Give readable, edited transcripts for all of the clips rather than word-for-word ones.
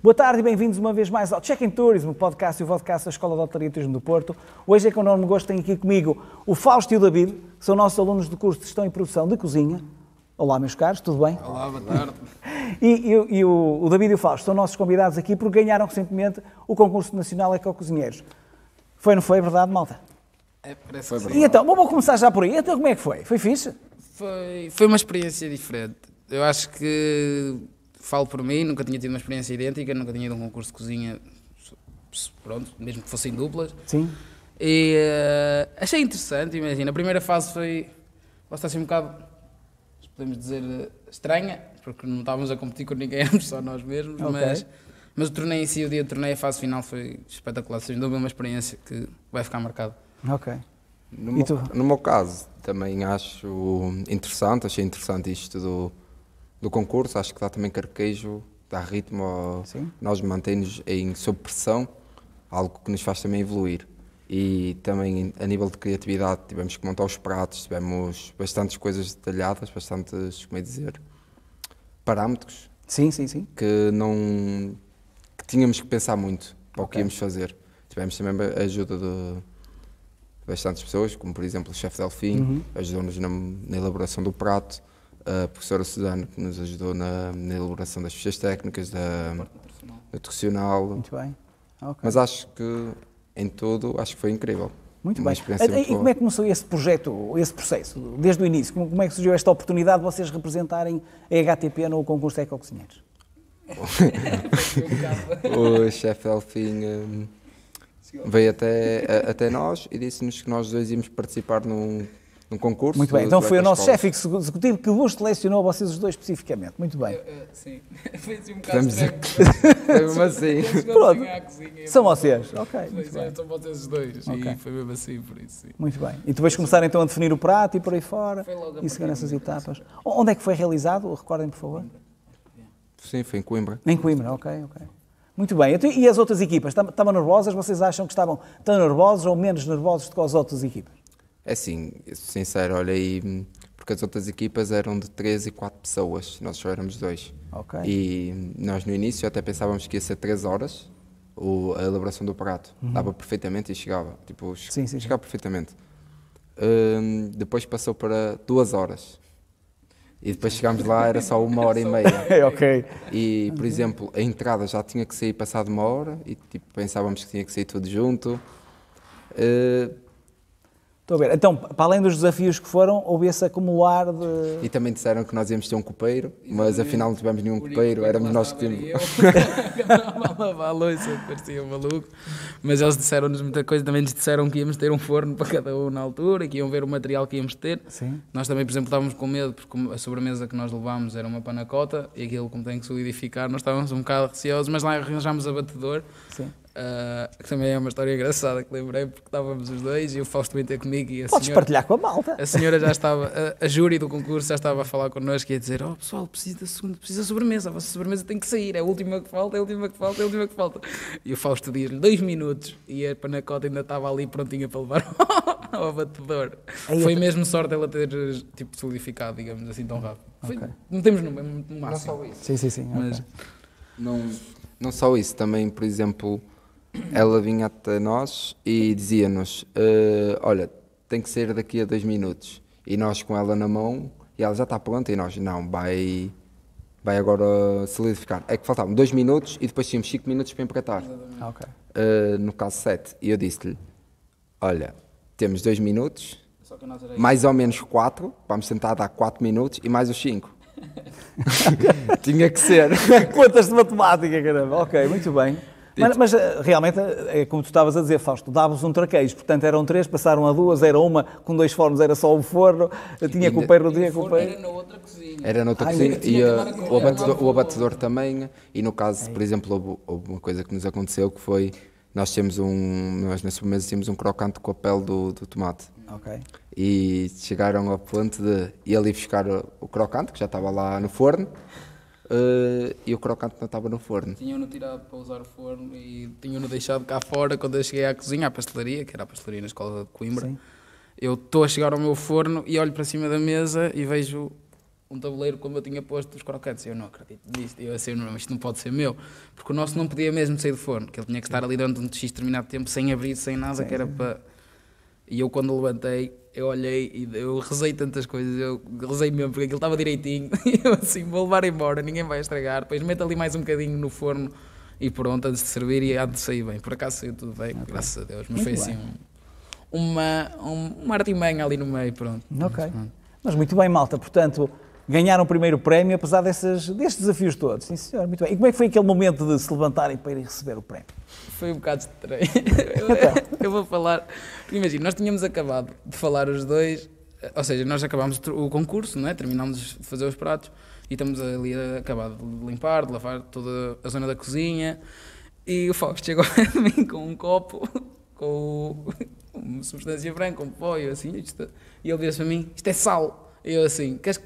Boa tarde e bem-vindos uma vez mais ao Check-in Tourism, o podcast e o vodcast da Escola de Hotelaria e Turismo do Porto. Hoje é com enorme gosto tenho aqui comigo o Fausto e o David, que são nossos alunos do curso de Gestão e Produção de Cozinha. Olá, meus caros, tudo bem? Olá, boa tarde. E o David e o Fausto são nossos convidados aqui porque ganharam recentemente o concurso nacional Ecocozinheiros. Foi, não foi? É verdade, malta? Parece que sim. E então, vou começar já por aí. Então, como é que foi? Foi fixe? Foi uma experiência diferente. Eu acho que, falo por mim, nunca tinha tido uma experiência idêntica, nunca tinha ido a um concurso de cozinha, pronto, mesmo que fossem duplas. Sim. E achei interessante, imagina. A primeira fase foi, lá está assim um bocado, podemos dizer, estranha, porque não estávamos a competir com ninguém, éramos só nós mesmos, Okay. mas o torneio em si, o dia do torneio, a fase final foi espetacular. Sem dúvida uma experiência que vai ficar marcada. Ok. No meu caso, também acho interessante, achei interessante isto do concurso, acho que dá também carquejo, dá ritmo, Sim. nós mantém-nos sob pressão, algo que nos faz também evoluir. E também a nível de criatividade tivemos que montar os pratos, tivemos bastantes coisas detalhadas, bastantes, como é dizer, parâmetros Sim. que tínhamos que pensar muito para o que Ok. íamos fazer. Tivemos também a ajuda de bastantes pessoas, como por exemplo o chefe Delfim, ajudou-nos na elaboração do prato, a professora Suzana, que nos ajudou na elaboração das fichas técnicas, da nutricional. Muito bem. Ok. Mas acho que em tudo, acho que foi incrível. Muito Uma bem. experiência E muito como boa. é que começou esse projeto, esse processo, desde o início? Como é que surgiu esta oportunidade de vocês representarem a HTP no concurso de Ecocozinheiros? O chefe Delfim veio até nós e disse-nos que nós dois íamos participar num concurso. Muito bem. Então foi o nosso Ecoescolas. chefe executivo que vos selecionou a vocês os dois especificamente. Muito bem. Sim, foi assim um bocado Vamos dizer estranho. que foi mesmo assim. Pronto. São vocês. Ok. Muito Muito bem. São vocês os dois. Ok. E foi mesmo assim, por isso. Sim. Muito bem. E depois começaram então a definir o prato e por aí fora. Foi logo a E partir seguir nessas daí. etapas. Onde é que foi realizado? Recordem, por favor. Sim, foi em Coimbra. Em Coimbra. Ok. Muito bem. Então, e as outras equipas? Estavam nervosas? Vocês acham que estavam tão nervosos ou menos nervosos do que as outras equipas? É assim, sincero, olha aí, porque as outras equipas eram de 3 e 4 pessoas, nós só éramos 2. Ok. E nós no início até pensávamos que ia ser 3 horas a elaboração do prato. Dava perfeitamente e chegava, tipo, Sim. chegava perfeitamente. Depois passou para 2 horas. E depois chegámos lá, era só 1h30. Ok. E, por exemplo, a entrada já tinha que sair passado 1 hora e tipo, pensávamos que tinha que sair tudo junto. Estou a ver. Então, para além dos desafios que foram, houve esse acumular de... E também disseram que nós íamos ter um copeiro, mas afinal não tivemos nenhum copeiro, éramos nós que tínhamos. Andava a lavar a louça, parecia maluco. Mas eles disseram-nos muita coisa, também nos disseram que íamos ter um forno para cada um na altura, que iam ver o material que íamos ter. Sim. Nós também, por exemplo, estávamos com medo, porque a sobremesa que nós levámos era uma panacota, e aquilo como tem que solidificar, nós estávamos um bocado receosos, mas lá arranjámos abatedor. Sim. Que também é uma história engraçada que lembrei, porque estávamos os dois e o Fausto também ter comigo e a Podes senhora... partilhar com a malta. A senhora já estava, a júri do concurso já estava a falar connosco e a dizer: oh pessoal, precisa da segunda, precisa da sobremesa, a vossa sobremesa tem que sair, é a última que falta, é a última que falta, é a última que falta. E o Fausto diz-lhe 2 minutos e a panacota ainda estava ali prontinha para levar ao abatedor. Aí Foi eu- mesmo sorte ela ter tipo solidificado, digamos assim, tão rápido. Foi, Ok. não temos no máximo. Não só isso. Sim. Mas Ok. Não só isso, também, por exemplo, ela vinha até nós e dizia-nos: olha, tem que sair daqui a 2 minutos. E nós com ela na mão, e ela já está pronta, e nós, não, vai agora solidificar. É que faltavam 2 minutos e depois tínhamos 5 minutos para empratar. Ok. No caso 7. E eu disse-lhe: olha, temos 2 minutos, só que nós era mais ou menos 4, vamos tentar dar 4 minutos e mais os 5. Tinha que ser. Contas de matemática, caramba. Ok, muito bem. Mas realmente, é como tu estavas a dizer, Fausto, davas um traquejo, portanto eram 3, passaram a 2, era uma, com 2 fornos era só o forno, tinha copeiro, não tinha o forno copeiro. era na outra cozinha. Era noutra Ai, cozinha tinha e que andar a correr. o abatedor também. E no caso, por exemplo, houve uma coisa que nos aconteceu que foi, nós na sobremesa tínhamos um crocante com a pele do tomate. Ok. E chegaram ao ponto de ir ali buscar o crocante, que já estava lá no forno, e o crocante não estava no forno. Tinham-no tirado para usar o forno e tinham-no deixado cá fora quando eu cheguei à cozinha, à pastelaria, que era a pastelaria na escola de Coimbra. Sim. Eu estou a chegar ao meu forno e olho para cima da mesa e vejo um tabuleiro como eu tinha posto os crocantes. Eu não acredito nisto. Eu assim, não, isto não pode ser meu. Porque o nosso não podia mesmo sair do forno, que ele tinha que estar ali dentro de um X determinado tempo, sem abrir, sem nada, que era para... E eu quando levantei, eu olhei e eu rezei tantas coisas, eu rezei mesmo, porque aquilo estava direitinho. E eu assim, vou levar embora, ninguém vai estragaar. Depois meto ali mais um bocadinho no forno e pronto, antes de servir e há de sair bem. Por acaso saiu tudo bem, graças a Deus. Mas Muito foi bem. assim uma artimanha ali no meio, pronto. Ok. Mas muito bem, malta. Portanto, ganharam o primeiro prémio, apesar destes desafios todos. Sim, senhor. Muito bem. E como é que foi aquele momento de se levantarem para ir receber o prémio? Foi um bocado estranho. Eu vou falar. Imagina, nós tínhamos acabado de falar os dois, ou seja, nós acabámos o concurso, não é? Terminámos de fazer os pratos e estamos ali a acabar de limpar, de lavar toda a zona da cozinha. E o Fausto chegou a mim com um copo, com uma substância branca, um pó, e eu assim, e ele disse para mim: isto é sal. E eu assim: queres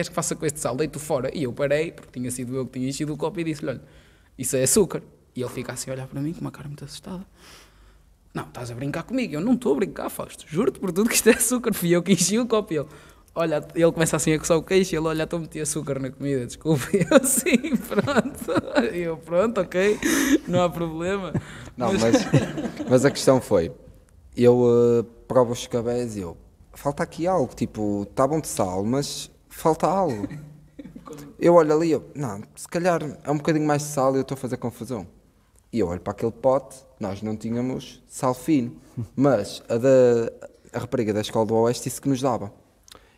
que faça com este sal? Deito fora. E eu parei, porque tinha sido eu que tinha enchido o copo, e disse-lhe: olha, isso é açúcar. E ele fica assim a olhar para mim com uma cara muito assustada. Não, estás a brincar comigo? Eu não estou a brincar, Fausto. Juro-te por tudo que isto é açúcar. Fui eu que enchi o copo. E ele, olha, ele começa assim a coçar o queixo e ele, olha, estou a meter açúcar na comida, desculpa. E eu assim, pronto. E eu, pronto, ok, não há problema. Não, mas a questão foi, eu provo os cabés e eu, falta aqui algo, tipo, está bom de sal, mas falta algo. Eu olho ali, não, se calhar é um bocadinho mais de sal e eu estou a fazer confusão. E eu olho para aquele pote, nós não tínhamos sal fino, mas a rapariga da Escola do Oeste disse que nos dava.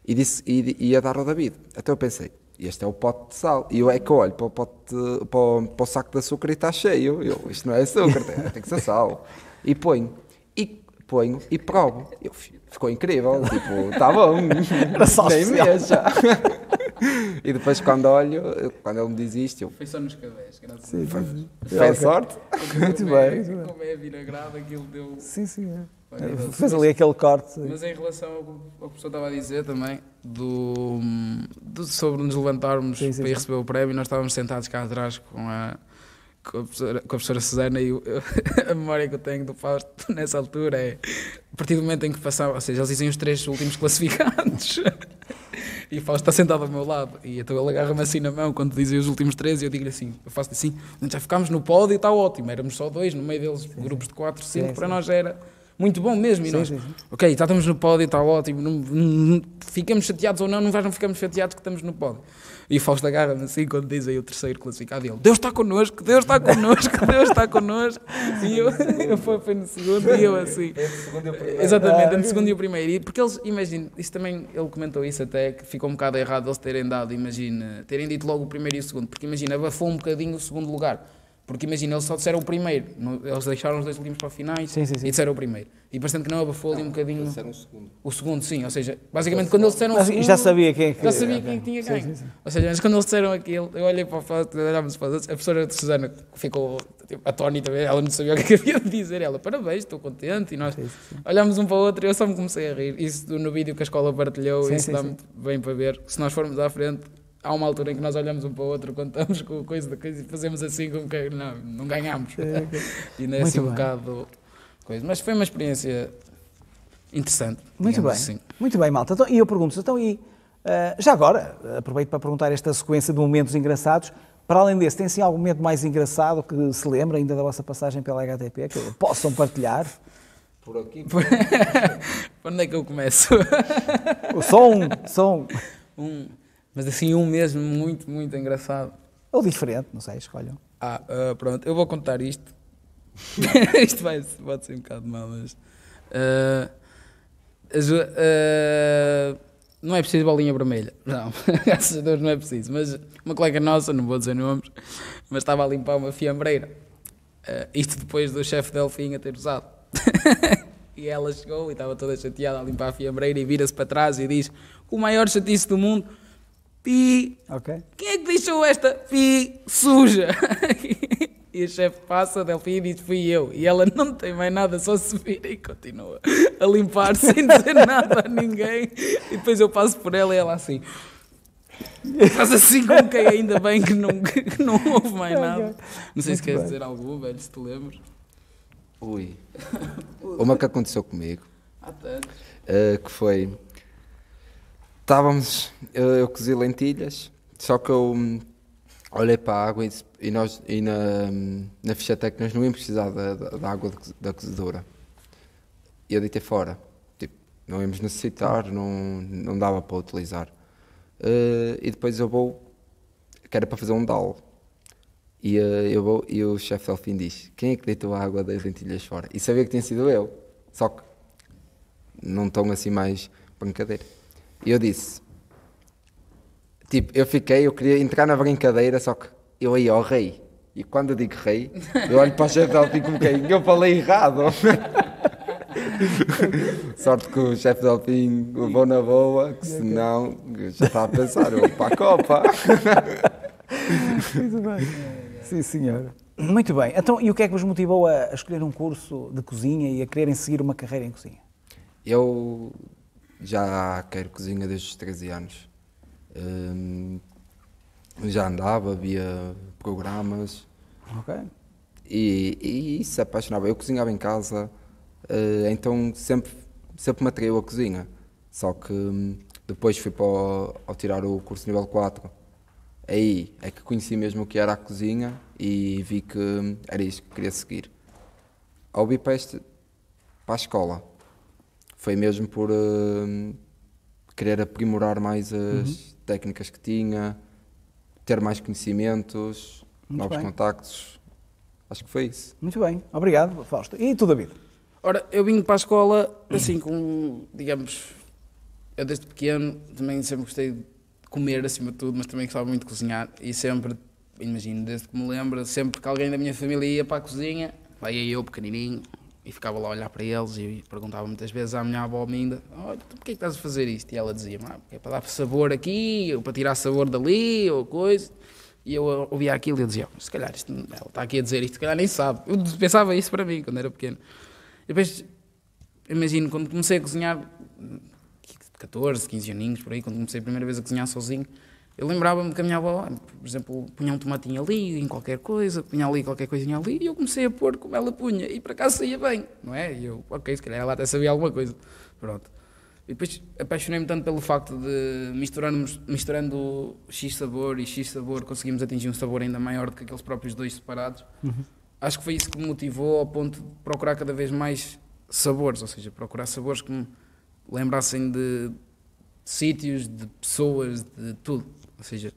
E disse, ia dar ao David. Até eu pensei, este é o pote de sal. E eu é que olho para o pote, para o saco de açúcar e está cheio. Isto não é açúcar, tem que ser sal. E ponho e provo. Ficou incrível, tipo, está bom. Era sal nem especial. mexa. E depois quando ele me diz isto, eu, Foi só nos cabés, graças a Sim, Deus. sim, sim. foi Ok. sorte. Muito bem, muito bem. Como é vinagrado, aquilo deu... Sim, sim. Olha, Fez ali aquele corte. Mas em relação ao que a pessoa estava a dizer também, sobre nos levantarmos Sim, sim, para ir sim. receber o prémio, nós estávamos sentados cá atrás com a professora Susana e a memória que eu tenho do Fausto nessa altura é, a partir do momento em que passava, ou seja, eles dizem os 3 últimos classificados e o Fausto está sentado ao meu lado e então ele agarra-me assim na mão quando dizem os últimos 3 e eu digo-lhe assim, eu faço assim, já ficámos no pódio e está ótimo, éramos só 2, no meio deles grupos de 4, 5, Sim, para sim. nós era muito bom mesmo, e Sim, nós, sim, sim. ok, já estamos no pódio, está ótimo, ficamos chateados ou não, não ficamos chateados que estamos no pódio. E o Fausto agarra-me assim quando diz aí o terceiro classificado, e ele, Deus está connosco, Deus está connosco, Deus está connosco. E eu foi no segundo e eu assim. Exatamente, no segundo e o primeiro. E porque eles, imagina, isso também, ele comentou isso até, que ficou um bocado errado eles terem dado, imagina, terem dito logo o primeiro e o segundo, porque imagina, abafou um bocadinho o segundo lugar. Porque imagina, eles só disseram o primeiro, eles deixaram os 2 últimos para o finais Sim, sim, sim. e disseram o primeiro. E parecendo que não abafou ali um bocadinho. Esse era um segundo. O segundo, sim, ou seja, basicamente quando eles disseram o Mas segundo. já sabia quem é que... Já sabia quem tinha ganho. Sim, sim, sim. Ou seja, mas quando eles disseram aquilo, eu olhei para o Fausto, olhámos para os outros, a professora de Susana ficou tipo, atónita, ela não sabia o que havia de dizer. Ela, parabéns, estou contente. E nós olhámos um para o outro e eu só me comecei a rir. Isso no vídeo que a escola partilhou, Sim, isso sim, dá sim. muito bem para ver. Se nós formos à frente, há uma altura em que nós olhamos um para o outro, quando estamos com a coisa e fazemos assim como que não ganhamos. E não é Muito assim um bem. bocado coisa. Mas foi uma experiência interessante. Muito bem, digamos assim. muito bem, malta. Então, e eu pergunto-vos, então, já agora, aproveito para perguntar esta sequência de momentos engraçados. Para além desse, tem sim algum momento mais engraçado que se lembra ainda da vossa passagem pela HTP, que possam partilhar? Por aqui. Por onde é que eu começo? Só um. Mas assim, um mesmo muito, muito engraçado. Ou diferente, não sei, escolham. Pronto, eu vou contar isto. Isto pode ser um bocado mal, mas... não é preciso bolinha vermelha. Não, graças a Deus não é preciso. Mas uma colega nossa, não vou dizer nomes, mas estava a limpar uma fiambreira. Isto depois do chefe Delfim a ter usado. E ela chegou e estava toda chateada a limpar a fiambreira e vira-se para trás e diz: o maior chatice do mundo, pi, Ok. quem é que deixou esta pi suja? E o chefe passa, a Delfim, e diz: fui eu. E ela não tem mais nada, só se vira e continua a limpar sem dizer nada a ninguém. E depois eu passo por ela e ela assim, faz assim como quem ainda bem que não houve mais nada. Não sei se queres dizer algo, velho, se te lembras. Ui. Uma que aconteceu comigo, Há tanto. que foi... eu cozi lentilhas, só que eu olhei para a água e na ficha técnica nós não íamos precisar da água da cozedora. E eu deitei fora. Tipo, não íamos necessitar, não dava para utilizar. E depois que era para fazer um dal. E o chefe Delfim diz: quem é que deitou a água das lentilhas fora? E sabia que tinha sido eu, só que não tão assim mais brincadeira. E eu disse, tipo, eu queria entrar na brincadeira, só que eu ia ao rei. E quando eu digo rei, eu olho para o chefe Delfim como quem? Eu falei errado. Sorte que o chefe Delfim levou na boa, que senão eu já estava a pensar, eu vou para a Copa. Muito bem. Sim, senhora. Muito bem. Então, e o que é que vos motivou a escolher um curso de cozinha e a quererem seguir uma carreira em cozinha? Eu já quero cozinha desde os 13 anos. Já andava, via programas. Ok. E isso apaixonava. Eu cozinhava em casa, então sempre me atraiu a cozinha. Só que depois fui ao tirar o curso nível 4. Aí é que conheci mesmo o que era a cozinha e vi que era isto que queria seguir. Ao vir para a escola, foi mesmo por querer aprimorar mais as técnicas que tinha, ter mais conhecimentos, novos contactos. Acho que foi isso. Muito bem. Obrigado, Fausto. E tu, David? Ora, eu vim para a escola assim com, digamos, eu desde pequeno também sempre gostei de comer acima de tudo, mas também gostava muito de cozinhar e sempre, imagino, desde que me lembro, sempre que alguém da minha família ia para a cozinha, lá ia eu, pequenininho, e ficava lá a olhar para eles e perguntava muitas vezes à minha avó Minda: olha, tu porquê que estás a fazer isto? E ela dizia-me: é para dar sabor aqui, ou para tirar sabor dali, ou coisa. E eu ouvia aquilo e eu dizia: se calhar ela está aqui a dizer isto, se calhar nem sabe. Eu pensava isso para mim quando era pequeno. E depois, imagino, quando comecei a cozinhar, 14, 15 aninhos, por aí, quando comecei a primeira vez a cozinhar sozinho, eu lembrava-me que a minha avó, por exemplo, punha um tomatinho ali, em qualquer coisa, punha ali qualquer coisinha ali, e eu comecei a pôr como ela punha, e por acaso saía bem, não é? E eu, ok, se calhar ela até sabia alguma coisa, pronto. E depois apaixonei-me tanto pelo facto de, misturando X sabor e X sabor, conseguimos atingir um sabor ainda maior do que aqueles próprios dois separados. Acho que foi isso que me motivou ao ponto de procurar cada vez mais sabores, ou seja, procurar sabores que me lembrassem de sítios, de pessoas, de tudo. Ou seja,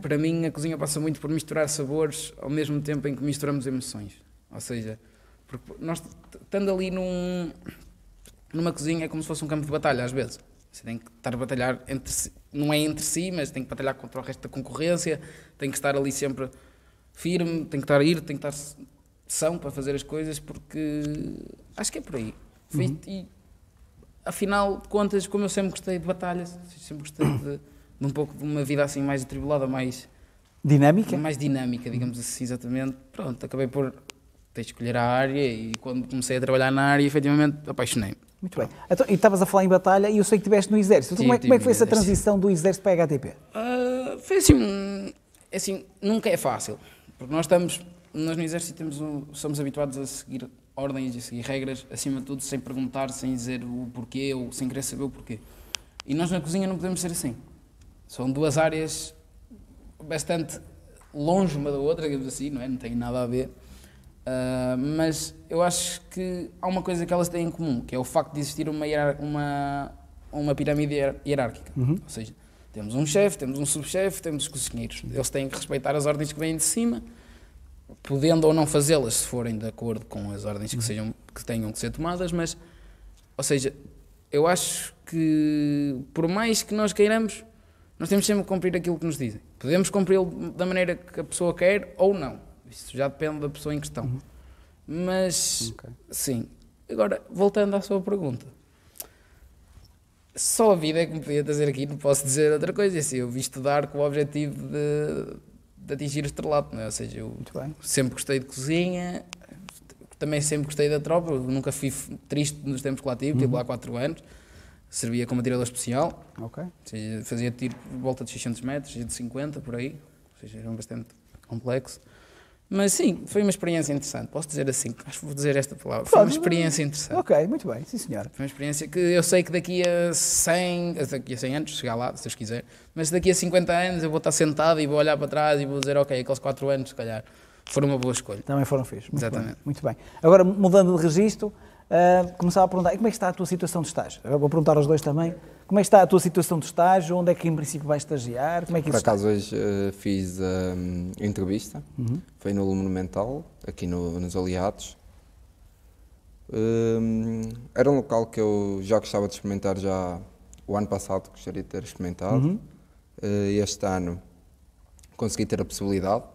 para mim a cozinha passa muito por misturar sabores ao mesmo tempo em que misturamos emoções. Ou seja, porque nós estando ali numa cozinha é como se fosse um campo de batalha às vezes. Você tem que estar a batalhar não é entre si, mas tem que batalhar contra o resto da concorrência, tem que estar ali sempre firme, tem que estar são para fazer as coisas, porque acho que é por aí. E afinal de contas, como eu sempre gostei de batalhas, sempre gostei de um pouco de uma vida assim mais atribulada, mais dinâmica, digamos assim, exatamente. Pronto, acabei por ter de escolher a área e quando comecei a trabalhar na área, efetivamente, apaixonei-me. Muito bem. Então, e estavas a falar em batalha e eu sei que estiveste no Exército. Então, como é que foi essa transição do Exército para a HTP? Foi assim, nunca é fácil, porque nós no Exército somos habituados a seguir ordens e seguir regras, acima de tudo, sem perguntar, sem dizer o porquê ou sem querer saber o porquê. E nós na cozinha não podemos ser assim. São duas áreas bastante longe uma da outra, digamos assim, não é? Não tem nada a ver. Mas eu acho que há uma coisa que elas têm em comum, que é o facto de existir uma pirâmide hierárquica. Ou seja, temos um chefe, temos um subchefe, temos os cozinheiros. Eles têm que respeitar as ordens que vêm de cima, podendo ou não fazê-las se forem de acordo com as ordens que tenham que ser tomadas, mas, ou seja, eu acho que por mais que nós queiramos, nós temos sempre que cumprir aquilo que nos dizem. Podemos cumpri-lo da maneira que a pessoa quer ou não. Isso já depende da pessoa em questão. Mas, sim. Agora, voltando à sua pergunta. Só a vida é que me podia trazer aqui, não posso dizer outra coisa. Assim, eu vim estudar com o objetivo de atingir o estrelato, não é? Ou seja, eu sempre gostei de cozinha, também sempre gostei da tropa, eu nunca fui triste nos tempos que lá tive lá 4 anos, servia como atirador especial, ou seja, fazia tiro por volta de 600 metros e de 50, por aí, ou seja, era bastante complexo. Mas sim, foi uma experiência interessante, posso dizer assim, acho que vou dizer esta palavra, foi uma experiência interessante. Ok, muito bem, sim senhor. Foi uma experiência que eu sei que daqui a 100 anos, chegar lá, se Deus quiser, mas daqui a 50 anos eu vou estar sentado e vou olhar para trás e vou dizer, ok, aqueles 4 anos, se calhar, foram uma boa escolha. Também foram fixos. Exatamente. Muito bem. Agora, mudando de registro, começava a perguntar, como é que está a tua situação de estágio? Agora vou perguntar aos dois também, como é que está a tua situação de estágio? Onde é que em princípio vais estagiar? Como é que Por isso está? acaso hoje fiz a entrevista, foi no Monumental, aqui nos Aliados. Era um local que eu já gostava de experimentar já o ano passado, gostaria de ter experimentado. Este ano consegui ter a possibilidade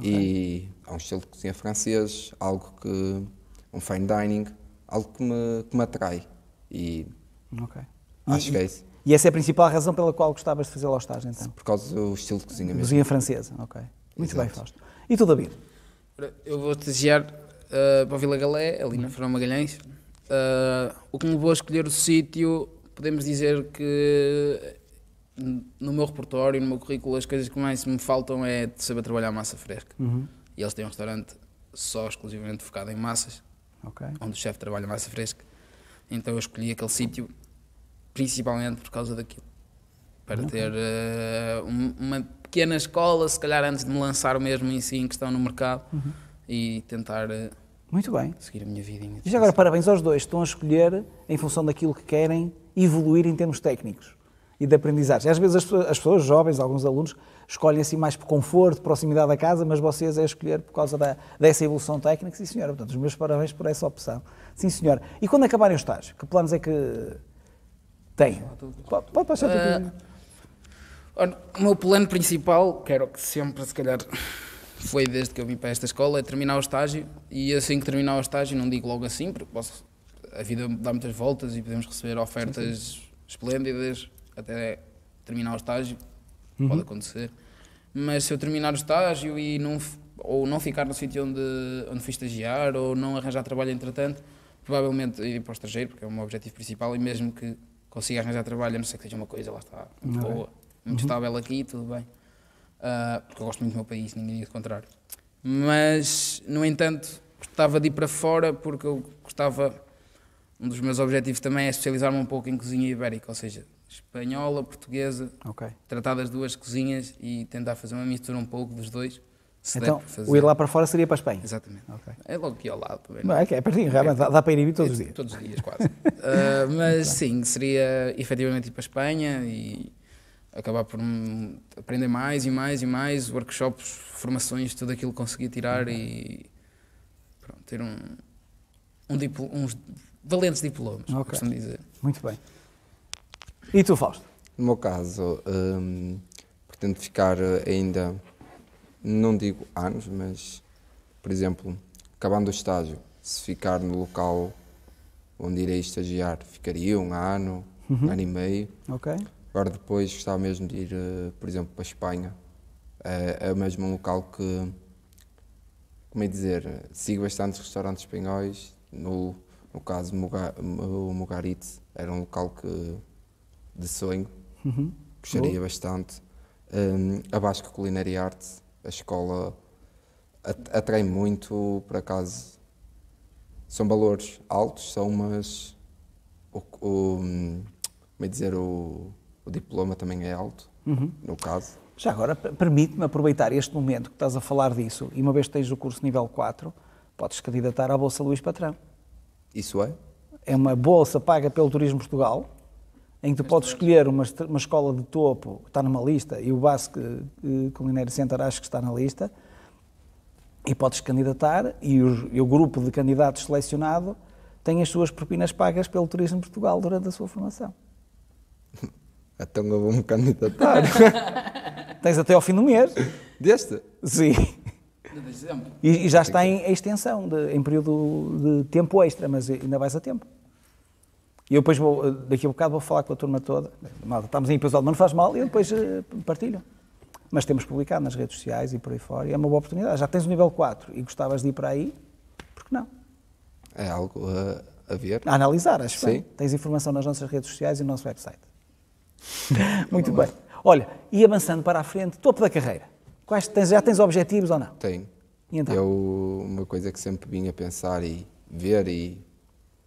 e há um estilo de cozinha francês, um fine dining, algo que me atrai e Ok. acho que é isso, E essa é a principal razão pela qual gostavas de fazer lá o estágio, então? por causa do estilo de cozinha mesmo. Cozinha francesa, ok. Muito Exato. bem, Fausto. E tu, David? Eu vou estagiar para Vila Galé, ali na Fernão Magalhães. O que me levou a escolher o sítio, podemos dizer que no meu repertório, no meu currículo, as coisas que mais me faltam é de saber trabalhar massa fresca. E eles têm um restaurante só exclusivamente focado em massas, Ok. onde o chefe trabalha massa fresca. Então eu escolhi aquele sítio principalmente por causa daquilo. Para ter uma pequena escola, se calhar antes de me lançar mesmo em si em questão no mercado e tentar Muito bem. seguir a minha vidinha. E já agora, parabéns aos dois. Estão a escolher em função daquilo que querem evoluir em termos técnicos e de aprendizagem. Às vezes as pessoas jovens, alguns alunos, escolhem assim mais por conforto, proximidade da casa, mas vocês é escolher por causa dessa evolução técnica. Sim, senhora. Portanto, os meus parabéns por essa opção. Sim, senhora. E quando acabarem o estágio, que planos é que têm? Pode passar tudo. Ora, o meu plano principal, que era o que sempre, se calhar, foi desde que eu vim para esta escola, é terminar o estágio. E assim que terminar o estágio, não digo logo assim, porque a vida dá muitas voltas e podemos receber ofertas esplêndidas até terminar o estágio, pode acontecer. Mas se eu terminar o estágio e não ficar no sítio onde fui estagiar ou não arranjar trabalho entretanto, provavelmente ir para o estrangeiro, porque é o meu objetivo principal, e mesmo que consiga arranjar trabalho, a não ser que seja uma coisa, lá está, muito boa, muito estável aqui, tudo bem. Porque eu gosto muito do meu país, ninguém diz o contrário. Mas, no entanto, gostava de ir para fora porque eu gostava, um dos meus objetivos também é especializar-me um pouco em cozinha ibérica, ou seja, espanhola, portuguesa, Ok. tratar das duas cozinhas e tentar fazer uma mistura um pouco dos dois. Se Então, der para fazer. o ir lá para fora seria para a Espanha? Exatamente. Ok. É logo aqui ao lado. Também, Não, é pertinho, realmente, dá para ir e vir todos os dias. Todos os dias, quase. Mas sim, seria efetivamente ir para a Espanha e acabar por aprender mais e mais e mais, workshops, formações, tudo aquilo que conseguia tirar e pronto, ter uns valentes diplomas, Ok. costumo dizer. Muito bem. E tu, Fausto? No meu caso, pretendo ficar ainda, não digo anos, mas, por exemplo, acabando o estágio, se ficar no local onde irei estagiar, ficaria um ano, um ano e meio. Ok. Agora depois gostava mesmo de ir, por exemplo, para a Espanha. É mesmo um local que, como é dizer, sigo bastantes restaurantes espanhóis. No caso, o Mugaritz era um local de sonho, gostaria bastante. A Basque Culinary Arts, a escola atrai muito, por acaso, são valores altos, mas como é dizer, o diploma também é alto, no caso. Já agora, permite-me aproveitar este momento que estás a falar disso e uma vez que tens o curso nível 4, podes candidatar à Bolsa Luís Patrão. Isso é? É uma bolsa paga pelo Turismo Portugal, em que tu podes escolher uma escola de topo, que está numa lista, e o Basque Culinary Center acho que está na lista, e podes candidatar, e o grupo de candidatos selecionado tem as suas propinas pagas pelo Turismo Portugal durante a sua formação. Então eu vou-me candidatar. Tens até ao fim do mês. Deste? Sim. De dezembro. E já está em extensão, em período de tempo extra, mas ainda vais a tempo. E eu depois daqui a bocado vou falar com a turma toda. Malta, estamos em episódio, mas não faz mal, e eu depois partilho. Mas temos publicado nas redes sociais e por aí fora, e é uma boa oportunidade. Já tens o nível 4 e gostavas de ir para aí, por que não? É algo a ver. A analisar, acho que Sim. bem. Tens informação nas nossas redes sociais e no nosso website. Muito bem. Olha, e avançando para a frente, topo da carreira. Já tens objetivos ou não? Tenho. E então? Uma coisa que sempre vim a pensar e ver, e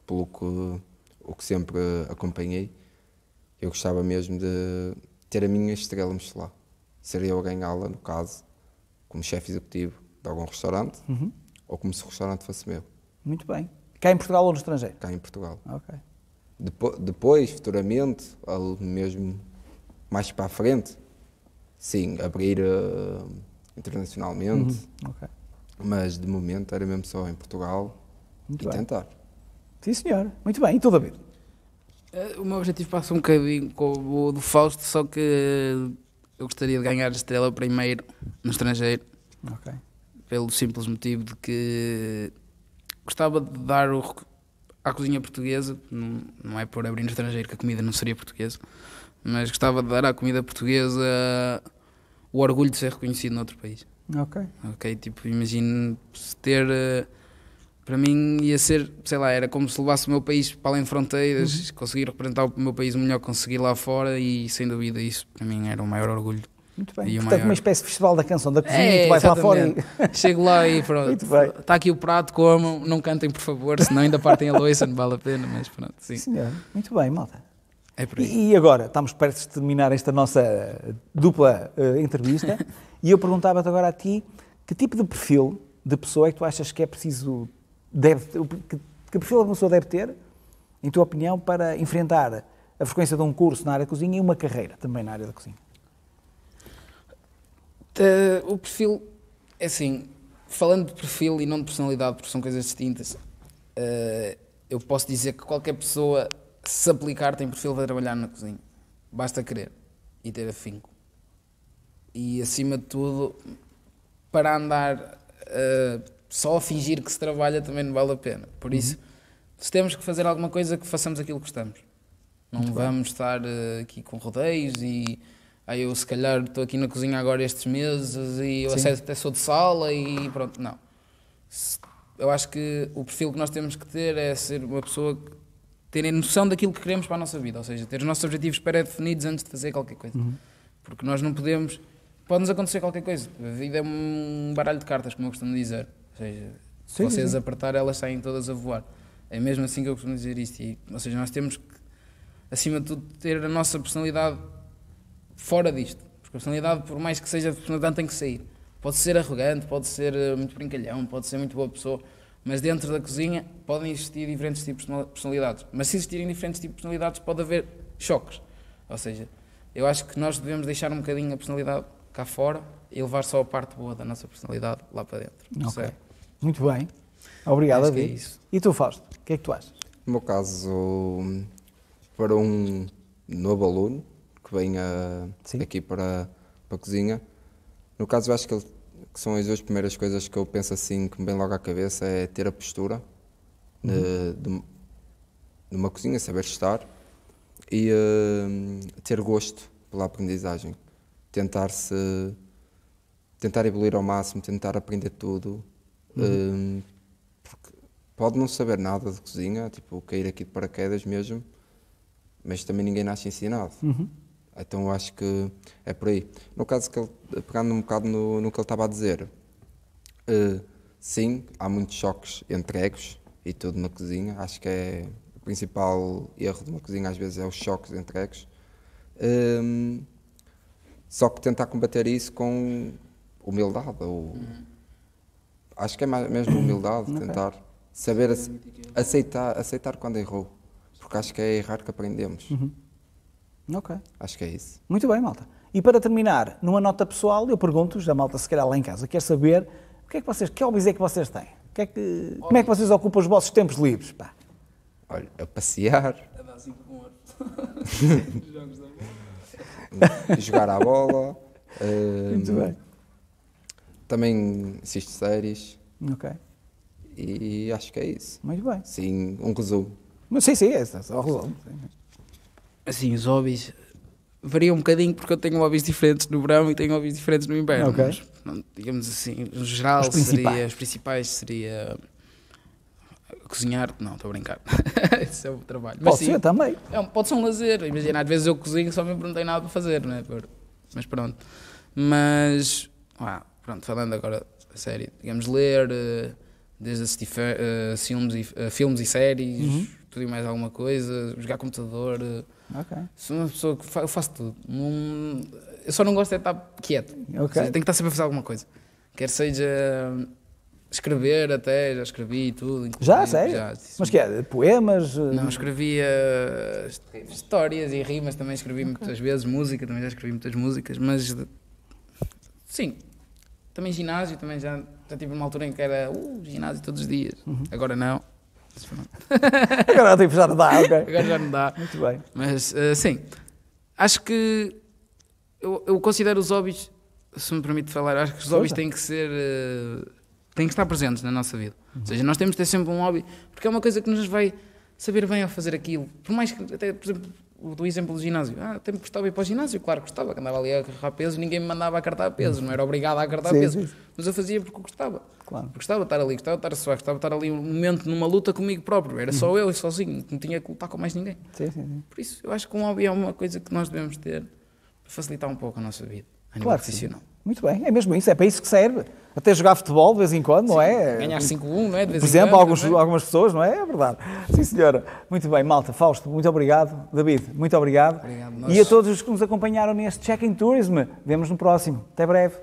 pelo que o que sempre acompanhei, eu gostava mesmo de ter a minha estrela Michelin. Seria eu a ganhá-la, no caso, como chefe executivo de algum restaurante, ou como se o restaurante fosse meu, Muito bem. Cá em Portugal ou no estrangeiro? cá em Portugal. Ok. Depois, futuramente, mesmo mais para a frente, sim, abrir internacionalmente, Ok. mas de momento era mesmo só em Portugal Muito e bem. tentar. Sim, senhor. Muito bem. E tu, David? O meu objetivo passa um bocadinho com o do Fausto, só que eu gostaria de ganhar a estrela primeiro no estrangeiro, Ok. pelo simples motivo de que gostava de dar à cozinha portuguesa, não é por abrir no estrangeiro que a comida não seria portuguesa, mas gostava de dar à comida portuguesa o orgulho de ser reconhecido noutro país. Ok. Ok, tipo, imagino se ter, para mim ia ser, sei lá, era como se levasse o meu país para além de fronteiras, conseguir representar o meu país o melhor que conseguir lá fora, e sem dúvida isso para mim era o maior orgulho. Muito bem. E o Portanto, maior. uma espécie de festival da canção da cozinha e tu vais lá fora e... Chego lá e pronto. Muito bem. Está aqui o prato, comam, não cantem por favor, senão ainda partem a louça, não vale a pena, mas pronto, sim. Senhor. Muito bem, malta. É por aí. E agora, estamos perto de terminar esta nossa dupla entrevista e eu perguntava-te agora a ti que tipo de perfil de pessoa é que tu achas que é preciso, que perfil uma pessoa deve ter, em tua opinião, para enfrentar a frequência de um curso na área da cozinha e uma carreira também na área da cozinha? O perfil, é assim, falando de perfil e não de personalidade, porque são coisas distintas, eu posso dizer que qualquer pessoa, se aplicar, tem perfil para trabalhar na cozinha. Basta querer e ter afinco. E, acima de tudo, para andar só a fingir que se trabalha também não vale a pena. Por isso, se temos que fazer alguma coisa, que façamos aquilo que gostamos. Não vamos estar aqui com rodeios e... eu se calhar estou aqui na cozinha agora estes meses e eu até sou de sala e pronto, não. Eu acho que o perfil que nós temos que ter é ser uma pessoa que ter noção daquilo que queremos para a nossa vida, ou seja, ter os nossos objetivos pré-definidos antes de fazer qualquer coisa. Porque nós não podemos... Pode-nos acontecer qualquer coisa. A vida é um baralho de cartas, como eu costumo dizer. Ou seja, se vocês apertar, elas saem todas a voar. É mesmo assim que eu costumo dizer isto. Ou seja, nós temos que, acima de tudo, ter a nossa personalidade fora disto, porque a personalidade, por mais que seja personalidade, tem que sair. Pode ser arrogante, pode ser muito brincalhão, pode ser muito boa pessoa, mas dentro da cozinha podem existir diferentes tipos de personalidades. Mas se existirem diferentes tipos de personalidades, pode haver choques. Ou seja, eu acho que nós devemos deixar um bocadinho a personalidade cá fora e levar só a parte boa da nossa personalidade lá para dentro. Ok. Muito bem. Obrigado, Acho que David. é isso. E tu, Fausto? O que é que tu achas? No meu caso, para um novo aluno que venha aqui para a cozinha, no caso eu acho que são as duas primeiras coisas que eu penso assim, que me vem logo à cabeça, é ter a postura de uma cozinha, saber estar, e ter gosto pela aprendizagem, tentar evoluir ao máximo, tentar aprender tudo, porque pode não saber nada de cozinha, tipo cair aqui de paraquedas mesmo, mas também ninguém nasce ensinado. Então eu acho que é por aí. No caso, pegando um bocado no que ele estava a dizer, sim, há muitos choques entre egos e tudo na cozinha. Acho que é o principal erro de uma cozinha, às vezes, é os choques entre egos. Só que tentar combater isso com humildade. Acho que é mesmo humildade, tentar saber aceitar quando errou. Porque acho que é errar que aprendemos. Ok. Acho que é isso. Muito bem, malta. E para terminar, numa nota pessoal, eu pergunto-vos, a malta se calhar lá em casa, quer saber que hobbies é que vocês têm? Como é que vocês ocupam os vossos tempos livres? Pá. Olha, a passear, A dar 5 com ouro. Jogos da bola. jogar à bola, Muito bem. também assisto séries Ok. e acho que é isso. Muito bem. Sim, um resumo. Mas sim, é só resumo. Assim, os hobbies variam um bocadinho porque eu tenho hobbies diferentes no verão e tenho hobbies diferentes no inverno. Ok. Mas, pronto, digamos assim, no geral, os principais seria cozinhar. Não, estou a brincar. Esse é o trabalho. Mas, Pode ser também. pode ser um lazer. Imagina, às vezes eu cozinho só mesmo porque não tenho nada para fazer, não é? Mas pronto. Mas, pronto, falando agora a sério. Digamos, ler, desde assistir filmes e séries, tudo e mais alguma coisa, jogar computador. Sou uma pessoa que eu faço tudo. Eu só não gosto de estar quieto. Ou seja, tenho que estar sempre a fazer alguma coisa. Quer seja escrever até, já escrevi tudo. Já, sério? Já. Mas que é? Poemas? Não, escrevia histórias e rimas, também escrevi muitas vezes, música, também já escrevi muitas músicas, mas sim, também ginásio, também já tive uma altura em que era ginásio todos os dias, agora não. Agora tipo, já não dá, ok. Agora já não dá. Muito bem. Mas sim, acho que eu considero os hobbies, se me permite falar, acho que os hobbies têm que ser, têm que estar presentes na nossa vida. Ou seja, nós temos de ter sempre um hobby, porque é uma coisa que nos vai saber bem a fazer aquilo. Por mais que, até, por exemplo, do exemplo do ginásio. Até me gostava ir para o ginásio, claro que gostava, que andava ali a carregar peso, ninguém me mandava a carregar peso, não era obrigado a carregar peso. Sim. Mas eu fazia porque eu gostava. Claro. Porque gostava de estar ali, gostava de estar a suar, gostava de estar ali um momento numa luta comigo próprio. Era só eu e sozinho, não tinha que lutar com mais ninguém. Sim. Por isso, eu acho que um hobby é uma coisa que nós devemos ter para facilitar um pouco a nossa vida, a nível profissional. Muito bem, é mesmo isso, é para isso que serve. Até jogar futebol de vez em quando, não é? Ganhar 5-1, não é? De vez por exemplo, em quando, algumas pessoas, não é? É verdade. Sim, senhora. Muito bem, malta. Fausto, muito obrigado. David, muito obrigado. E a todos os que nos acompanharam neste Check-in Tourism. Vemo-nos no próximo. Até breve.